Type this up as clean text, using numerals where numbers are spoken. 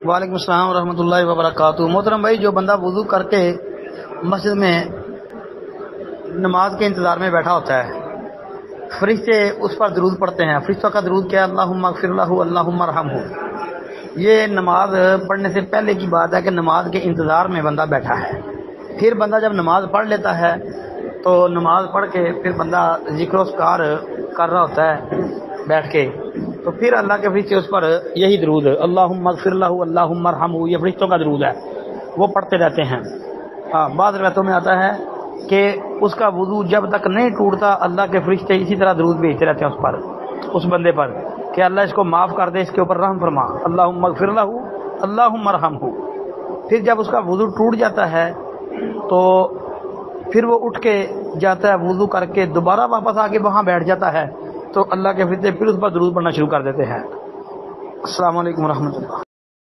वालेकुम अस्सलाम रहमतुल्लाहि व बरकातुहू। मोहतरम भाई, जो बंदा वुज़ू करके मस्जिद में नमाज के इंतज़ार में बैठा होता है, फरिश्ते उस पर दरूद पढ़ते हैं। फरिश्तों का दरूद क्या है? अल्लाहुम्मा अग़फ़िर लहू अल्लाहुम्मा अरहमहू। ये नमाज पढ़ने से पहले की बात है कि नमाज के इंतज़ार में बंदा बैठा है। फिर बंदा जब नमाज पढ़ लेता है तो नमाज पढ़ के फिर बंदा ज़िक्र-ओ-अस्कार कर रहा होता है बैठ के, तो फिर अल्लाह के फरिश्ते उस पर यही दरूद अल्लाहुम्मा अग़फ़िर लहू अल्लाहुम्मा अरहमहू, ये फरिश्तों का दरूद है, वो पढ़ते रहते हैं। हाँ, बाद रिवायतों में आता है कि उसका वुज़ू जब तक नहीं टूटता अल्लाह के फरिश्ते इसी तरह दरूद भेजते रहते हैं उस पर, उस बंदे पर, कि अल्लाह इसको माफ़ कर दे, इसके ऊपर रहम फरमा, अल्लाहुम्मा अग़फ़िर लहू अल्लाहुम्मा अरहमहू। फिर जब उसका वुज़ू टूट जाता है तो फिर वो उठ के जाता है, वुज़ू करके दोबारा वापस आके वहाँ बैठ जाता है, तो अल्लाह के फरिश्ते फिर उस पर दरूद पढ़ना शुरू कर देते हैं। अस्सलामु अलैकुम रहमतुल्लाह।